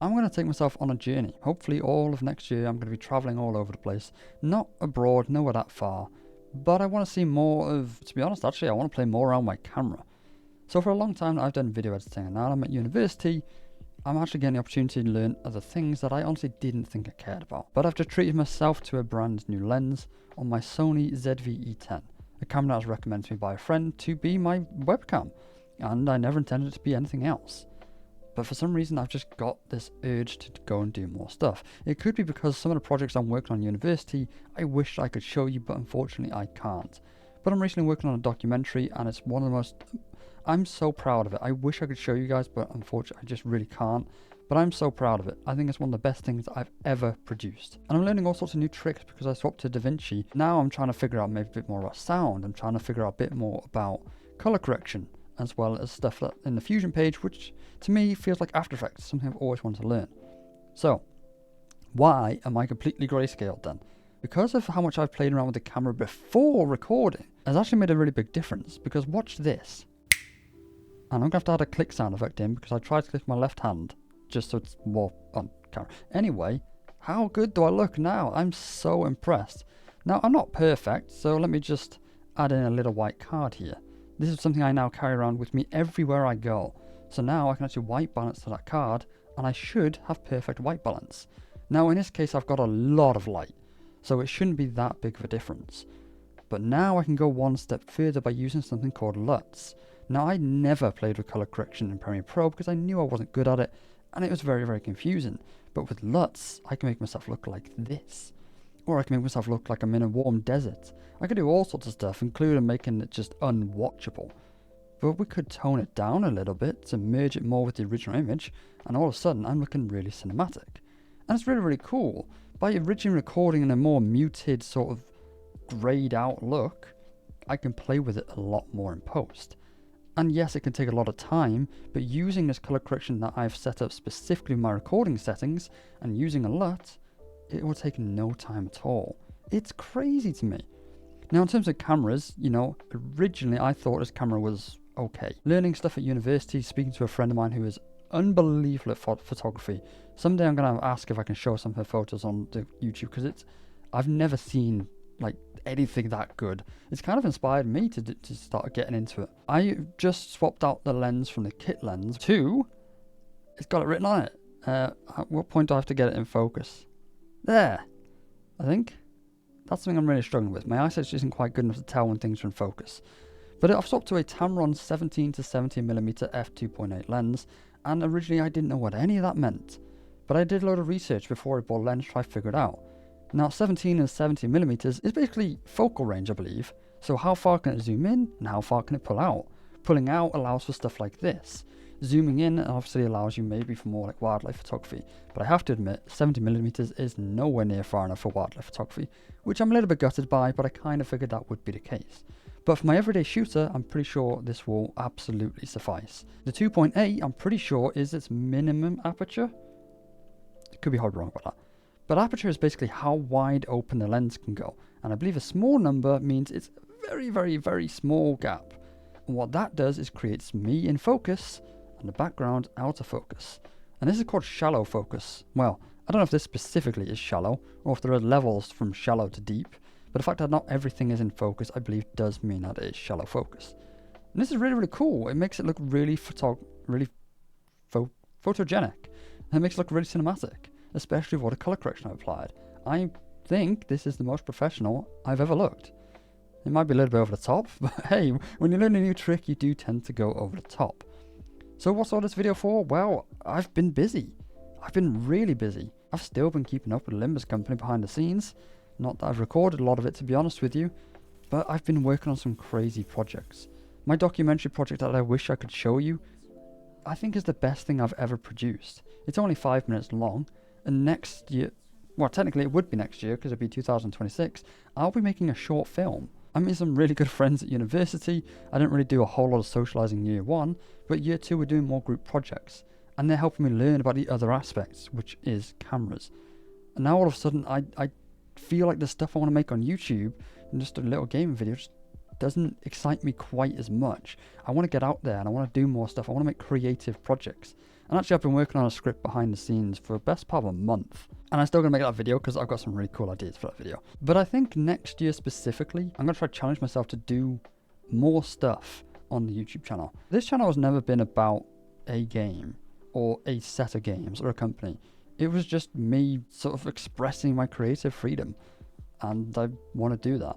I'm going to take myself on a journey. Hopefully all of next year I'm going to be travelling all over the place. Not abroad, nowhere that far. But I want to see more of, to be honest actually, I want to play more around my camera. So for a long time I've done video editing, and now I'm at university, I'm actually getting the opportunity to learn other things that I honestly didn't think I cared about. But I've just treated myself to a brand new lens on my Sony ZV-E10, a camera that was recommended to me by a friend to be my webcam, and I never intended it to be anything else. But for some reason I've just got this urge to go and do more stuff. It could be because some of the projects I'm working on in university I wish I could show you, but unfortunately I can't. But I'm recently working on a documentary, and it's one of the most... I'm so proud of it. I wish I could show you guys, but unfortunately I just really can't. But I'm so proud of it. I think it's one of the best things I've ever produced. And I'm learning all sorts of new tricks because I swapped to DaVinci. Now I'm trying to figure out maybe a bit more about sound. I'm trying to figure out a bit more about color correction, as well as stuff that in the Fusion page, which to me feels like After Effects, something I've always wanted to learn. So, why am I completely grayscaled then? Because of how much I've played around with the camera before recording has actually made a really big difference. Because watch this. And I'm going to have to add a click sound effect in because I tried to click my left hand just so it's more on camera. Anyway, how good do I look now? I'm so impressed. Now, I'm not perfect, so let me just add in a little white card here. This is something I now carry around with me everywhere I go. So now I can actually white balance to that card, and I should have perfect white balance. Now, in this case, I've got a lot of light, so it shouldn't be that big of a difference. But now I can go one step further by using something called LUTs. Now, I never played with color correction in Premiere Pro because I knew I wasn't good at it, and it was very, very confusing. But with LUTs, I can make myself look like this. Or I can make myself look like I'm in a warm desert. I could do all sorts of stuff, including making it just unwatchable. But we could tone it down a little bit to merge it more with the original image, and all of a sudden I'm looking really cinematic. And it's really, really cool. By originally recording in a more muted, sort of grayed out look, I can play with it a lot more in post. And yes, it can take a lot of time, but using this color correction that I've set up specifically in my recording settings and using a LUT, it will take no time at all. It's crazy to me. Now, in terms of cameras, you know, originally I thought this camera was okay. Learning stuff at university, speaking to a friend of mine who is unbelievable at photography. Someday I'm going to ask if I can show some of her photos on the YouTube, because I've never seen like anything that good. It's kind of inspired me to start getting into it. I just swapped out the lens from the kit lens to, it's got it written on it. At what point do I have to get it in focus? There, I think. That's something I'm really struggling with. My eyesight isn't quite good enough to tell when things are in focus. But I've swapped to a Tamron 17 to 70mm f2.8 lens, and originally I didn't know what any of that meant. But I did a lot of research before I bought a lens to try to figure it out. Now, 17 and 70mm is basically focal range, I believe. So how far can it zoom in and how far can it pull out? Pulling out allows for stuff like this. Zooming in obviously allows you maybe for more like wildlife photography. But I have to admit, 70mm is nowhere near far enough for wildlife photography, which I'm a little bit gutted by, but I kind of figured that would be the case. But for my everyday shooter, I'm pretty sure this will absolutely suffice. The 2.8, I'm pretty sure, is its minimum aperture. Could be hard wrong about that. But aperture is basically how wide open the lens can go. And I believe a small number means it's a very, very, very small gap. And what that does is creates me in focus and the background out of focus. And this is called shallow focus. Well, I don't know if this specifically is shallow, or if there are levels from shallow to deep. But the fact that not everything is in focus, I believe, does mean that it is shallow focus. And this is really, really cool. It makes it look really photogenic. And it makes it look really cinematic, especially with all the color correction I've applied. I think this is the most professional I've ever looked. It might be a little bit over the top, but hey, when you learn a new trick, you do tend to go over the top. So what's all this video for? Well, I've been busy. I've been really busy. I've still been keeping up with Limbus Company behind the scenes. Not that I've recorded a lot of it, to be honest with you, but I've been working on some crazy projects. My documentary project that I wish I could show you, I think is the best thing I've ever produced. It's only 5 minutes long, and next year, well, technically it would be next year because it'd be 2026, I'll be making a short film. I made some really good friends at university. I didn't really do a whole lot of socializing year one, but year two we're doing more group projects, and they're helping me learn about the other aspects, which is cameras. And now all of a sudden I feel like the stuff I want to make on YouTube and just a little gaming video just doesn't excite me quite as much. I want to get out there and I want to do more stuff. I want to make creative projects. And actually I've been working on a script behind the scenes for the best part of a month. And I'm still going to make that video because I've got some really cool ideas for that video. But I think next year specifically, I'm going to try to challenge myself to do more stuff on the YouTube channel. This channel has never been about a game or a set of games or a company. It was just me sort of expressing my creative freedom, and I want to do that.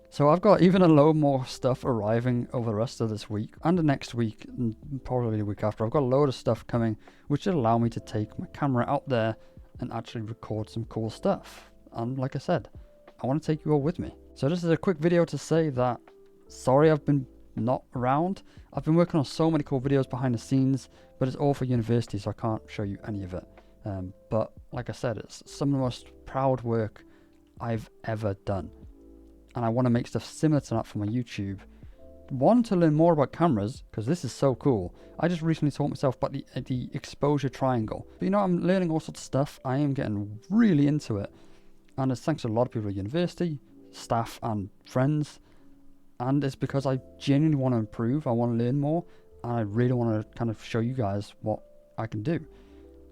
So I've got even a load more stuff arriving over the rest of this week and the next week and probably the week after. I've got a load of stuff coming which will allow me to take my camera out there and actually record some cool stuff. And like I said, I want to take you all with me. So this is a quick video to say that sorry I've been not around. I've been working on so many cool videos behind the scenes, but it's all for university, so I can't show you any of it. But like I said, it's some of the most proud work I've ever done. And I want to make stuff similar to that for my YouTube. One, to learn more about cameras, because this is so cool. I just recently taught myself about the exposure triangle. But you know, I'm learning all sorts of stuff. I am getting really into it. And it's thanks to a lot of people at university, staff and friends. And it's because I genuinely want to improve. I want to learn more. And I really want to kind of show you guys what I can do.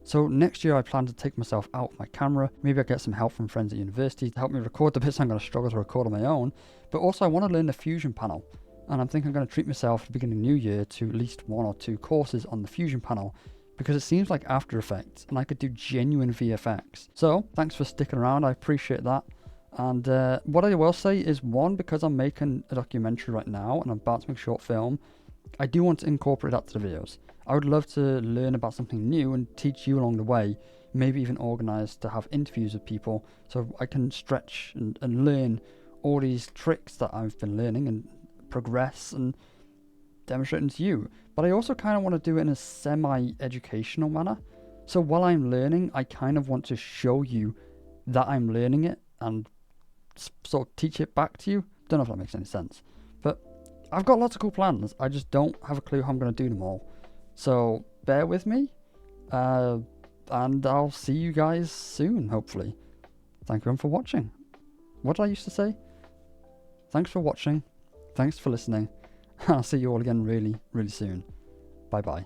So next year I plan to take myself out with my camera. Maybe I get some help from friends at university to help me record the bits I'm going to struggle to record on my own. But also I want to learn the Fusion panel. And I'm thinking I'm going to treat myself at the beginning of the new year to at least 1 or 2 courses on the Fusion panel, because it seems like After Effects and I could do genuine VFX. So thanks for sticking around. I appreciate that. And what I will say is, one, because I'm making a documentary right now and I'm about to make a short film, I do want to incorporate that to the videos. I would love to learn about something new and teach you along the way, maybe even organise to have interviews with people so I can stretch and learn all these tricks that I've been learning and progress and demonstrate them to you. But I also kind of want to do it in a semi-educational manner. So while I'm learning, I kind of want to show you that I'm learning it and sort of teach it back to you. Don't know if that makes any sense. But I've got lots of cool plans. I just don't have a clue how I'm going to do them all. So bear with me, and I'll see you guys soon, hopefully. Thank you everyone for watching. What did I used to say? Thanks for watching. Thanks for listening. I'll see you all again really, really soon. Bye bye.